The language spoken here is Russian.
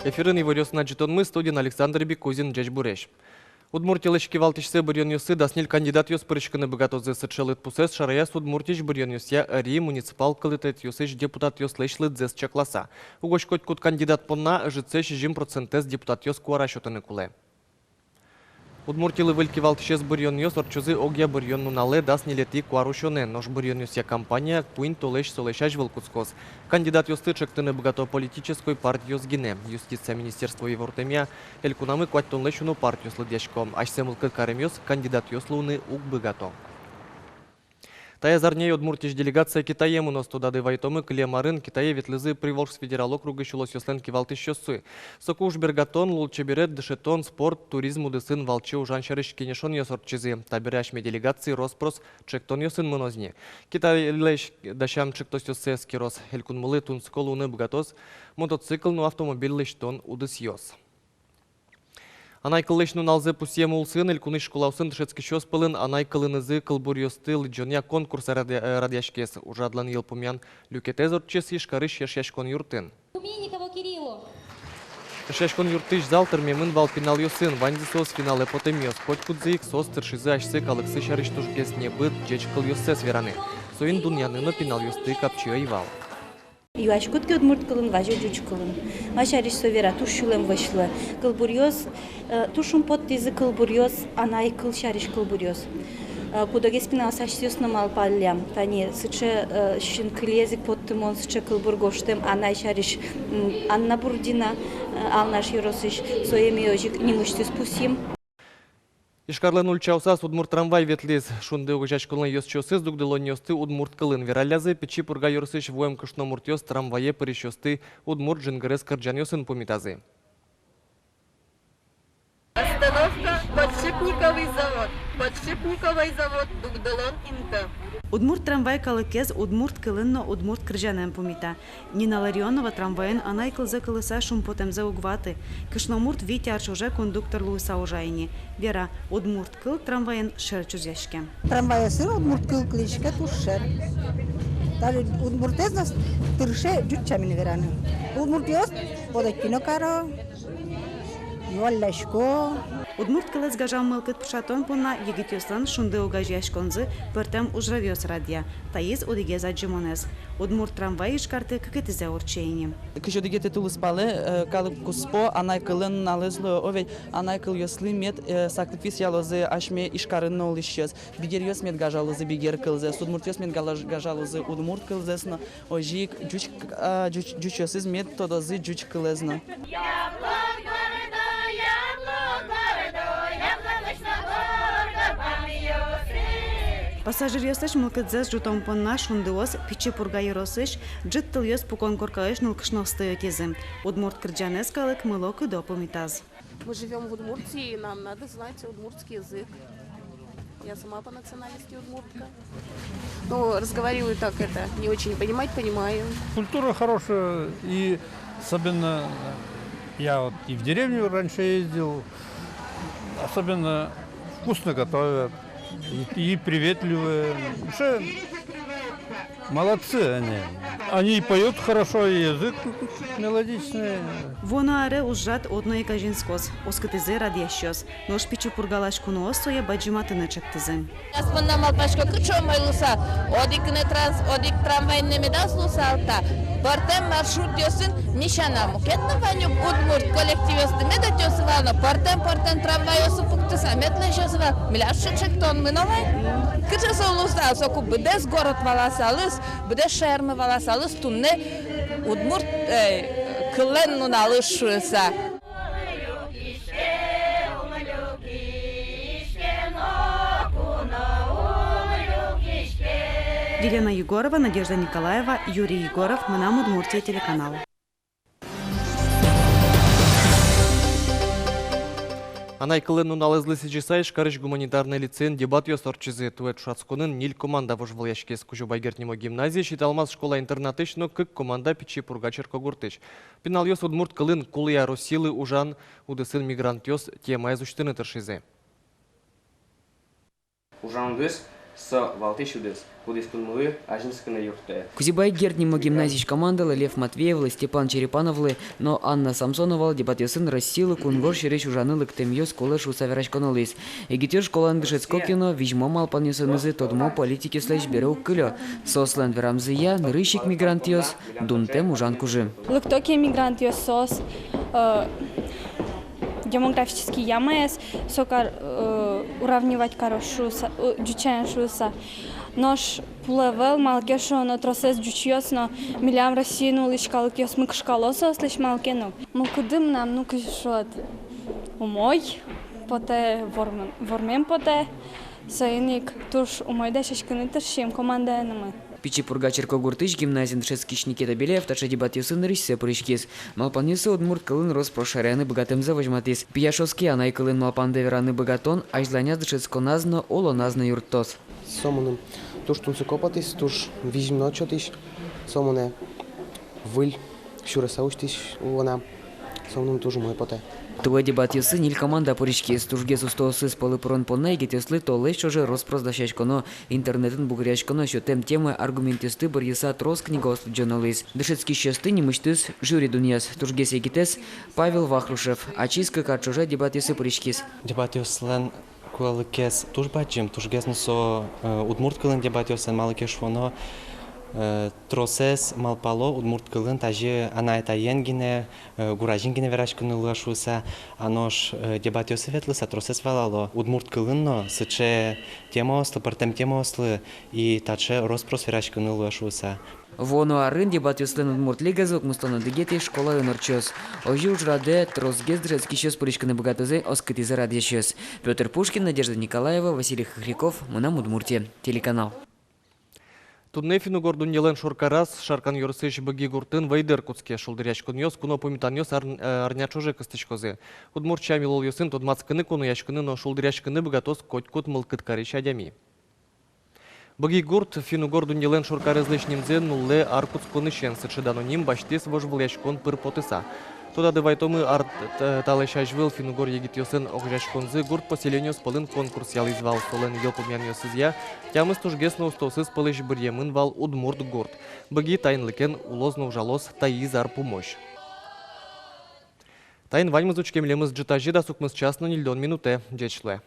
Эфирын иварёсына житонмы студиян Александр Бекузин Джачбуреш. Удмуртилышки валтишсе бурьонюсы даснил кандидат ёс пырышканы богатозы сычелыт пусес шарая судмуртиш бурьонюсья ри муниципал калитет ёсыш депутат ёс лейшлыт зес чакласа. Угошкот кут кандидат понна житсеш жим процентес депутат ёс куарашотаны куле. Удмуртилы выльки валтишес бурьонюс орчузы огья бурьонну нале даснил лети куарушоне, нож бурьонюсья компания пуин толеш солешаш вылкуцкос. Кандидат ёсты чектыны богато политической партии ёсгине. Юстиция министерства Евортемия элькунамы куаттонлешуну партию слыдяшком. Ашсемылкы каремёс кандидат ёслуны уг богато. Тая зарней удмуртиш делегация Китаему ностудады вайтомы клемарын Китае ветлызы Приволжск федерал округа шулос ёсленки валтиш ёсы. Сокуш бергатон, лулчеберет, дешетон, спорт, туризм удысын валчы ужаншарыш кенешон ёсорчизы. Табирашме делегации Роспрос чектон ёсын мынозне. Китай леш дашам чектос ёсы скирос. Элькунмылы тунсколуны богатос, мотоцикл, но автомобиль лештон удыс ёс. Анай кылышну налзы пусьем улсын, илкуны школаусын тышецки щос пылын, анай кылынызы кылбурьёсты лыджоня конкурса радяшкес. Ужадлан елпумян люкетез отчес ишкарыш яшяшкон юртын. Яшяшкон юртыш залтыр мемын вал финал ёсын, ваньзы сос финал эпотемиос. Котькудзык сос тыршизы ашсы калыксы шарыш тушкес не быт джеч кыл ёсses вераны. Соин дуньяныны финал ёсты капчыа ивал. Юашкут ки удмурт кылын важо жуч кылын. Вашариш совера тушулем вышло. Кылбурьёс, тушум под тизы кылбурьёс, анай кыл шариш кылбурьёс. Куда геспинал сашсиос намал паллям. Тани сыче щин кылезик под тымон сыче кылбургоштем анай шариш Анна Бурдина алнаш юросыш соеми ожик немуштис пусим. Ишкарлен ульчаусас удмурт трамвай ветлиз. Шунды угожачкулын ёс чосыз дугдылон ёсты удмурт кылын. Вералязы печи пурга ёрсыш воем кышномурт ёс трамвае пырыш ёсты удмурт жингырес кырджан ёсын помитазы. Остановка подшипниковый завод. Подшипниковый завод дугдылон инта. Удмурт трамвай калыкез удмурт кылынно удмурт кыржанен помита. Нина Ларионова трамвайын анай кылзы кылыса шумпотемзе угваты. Кышномурт Витя Аршоже кондуктор Луиса ужайни. Вера удмурт кыл трамвайын шер чузяшке. Трамвай сын удмурт кыл кличка тушер. Даже удмуртез нас тырше джучамин вераны. Удмурт ёст подакино каро. Юаллашко. Удмурт кылыз гажам мылкыт пшатон пуна егит ёслан шунды угажяшконзы пыртем ужравёс радия. Таиз удигеза джимонез. Удмурт трамвай ишкарты кыкетизе урчейни. Кыжо дигете тулыспалы калып куспо анай кылын налызлы овей анай кыл ёслы мет сактыпис ялозы ашме ишкарын олышёс. Бигер ёс мет гажалозы бигер кылзы. Удмурт ёс мет гажалозы удмурт кылзысно. Ожик жуч ёсыз мет тодозы жуч кылызно. Пассажир ёсыш мылкыдзес жутом понна шундыос пичи пурга ёросыш джит тыл ёс пукон коркаэш нылкышновстый отезы. Удмурт кырджанес калык мыло кыдо помитаз. Мы живем в Удмуртии, и нам надо знать удмуртский язык. Я сама по национальности удмуртка. Но разговариваю так это, не очень понимаю. Культура хорошая, и особенно я вот и в деревню раньше ездил, особенно вкусно готовят. И приветливые. Вообще, молодцы они. Они поют хорошо, и язык мелодичный. Вона аре ужат одной кажинскос. Оскытызе радящос. Нож пичи пургалаш куноосо я баджиматыны чектызе. Аспанна малпашко кычо майлуса. Одик трамвай не медас лусалта. Партем маршрут ёсын нишана мукетна ванюк удмурт коллектив ёсты медат ёсывална. Партем трамвай ёсы пуктыса медлеш ёсывал. Миляшшы чектон мыновай. Кычо солусал соку быдес город валасалыс, быдес шермы валасалыс тунне удмурт кылленну налышуыса. Елена Егорова, Надежда Николаева, Юрий Егоров, Манам Удмуртия, телеканал. Анай кылынну налызлысы жисайш карыш гуманитарный лицейн дебат ёсорчызы туэт шацконын нил команда вожвал яшкес кужу байгертнемо гимназии считалмаз школа-интернатыш, но как команда пичи пургачер когуртыш. Пинал ёс удмурт кылын кулия росилы ужан удысын мигрант ёс тема изуштыны тыршизе. Ужан вес Со Валтышудес, Удискунмулы, Ажинская юрте. Кузибай Герднимо гимназич командалы Лев Матвеевлы, Степан Черепановлы, но Анна Самсонова дебатесын Россилы кунгор шереш ужанылы ктемьё сколы шуса верачконылыс. Егитер школан бешецко кино вижмо малпанесынызы тодмо политики слэш беру кылё. Сослан верамзыя нырыщик мигрантиос дунтем ужан кужи. Лыктоки мигрантиос сос демографический ямаес, сокар уравнивать хорошуса, дючаен шуса. Нож плевел малкешо но тросес дючиос но милям Россию лишкалкиос мыкшкалосо слиш малкено. Мукудым нам ну кишот умой поте вормем поте сайник туш умой дешешкины тыршим командаенымы. Пичи пургачерко гуртыч гимназин шескиш Никита Беляев тача дебатесын рышсе пырышкес. Малпанесы удмурт кылын рос прошаряны богатымза вожматис. Пияшоски анай кылын малпан девераны богатон, ажланяз дышецко назно, оло назно юртос. Сомуным туш тунсы копатис, туш вижим ночотиш, сомуне выль, шурасаустиш уона, сомуным тоже мой поте. Туэ дебатесы ниль команда пырышкес, тушгес устосы спалы прон понай гетеслы толы шоже роспроздащачконо, интернетын бугрячконо шотем темы аргументисты барьеса трос книгос джоналыс. Дышецкий шесты немыштыс жюри дуньяс, тушгес егитес Павел Вахрушев, ачиска карчуже дебатесы пырышкес. Дебатеслен куалыкес туш бачим, тушгес носо удмурт кылын дебатеслен малыкеш воно тросес малпало удмурт кылын тажи анайта енгине гуражингине верашкыны лашуса анош дебатесы ветлыса тросес валало удмурт кылынно сыче темослы партем темослы и таче роспрос верашкыны лашуса. Воно арын дебатеслен удмурт лигазок муслано дегети школа юнорчос. Ожи ужраде тросгес дрецкий щес пырышкыны богатызы оскытизы радьещес. Петр Пушкин, Надежда Николаева, Василий Хохряков, Мынам Удмуртия, телеканал. Тудне финугордун елен шоркарас шаркан юрсыш быги гуртын вайдер куцке шулдырячкун йос куно помитаньос арнячуже кыстычкозы. Удмуртча милол йосын тодмацкыны куно яшкыны но шулдырячкыны быгатос котькут мылкыткарыш адями. Быги гурт финугордун елен шоркарызлыш немзе нулле аркуцкуны шен сычыданоним баштес вожбылячкон пыр потыса. Туда дывайтомы арт талешажвыл финугор егит йосын огжашконзы гурт поселению спалын конкурс ялизвал солен елпумян йосызя, тямыз тужгесно устосыз пылыш бірьемын вал удмурт гурт. Быги тайнлыкен улозно ужалос таизар помощь. Тайн ваньмыз учкемлемыз джитажи да сукмыз час 0 минуте, джечле.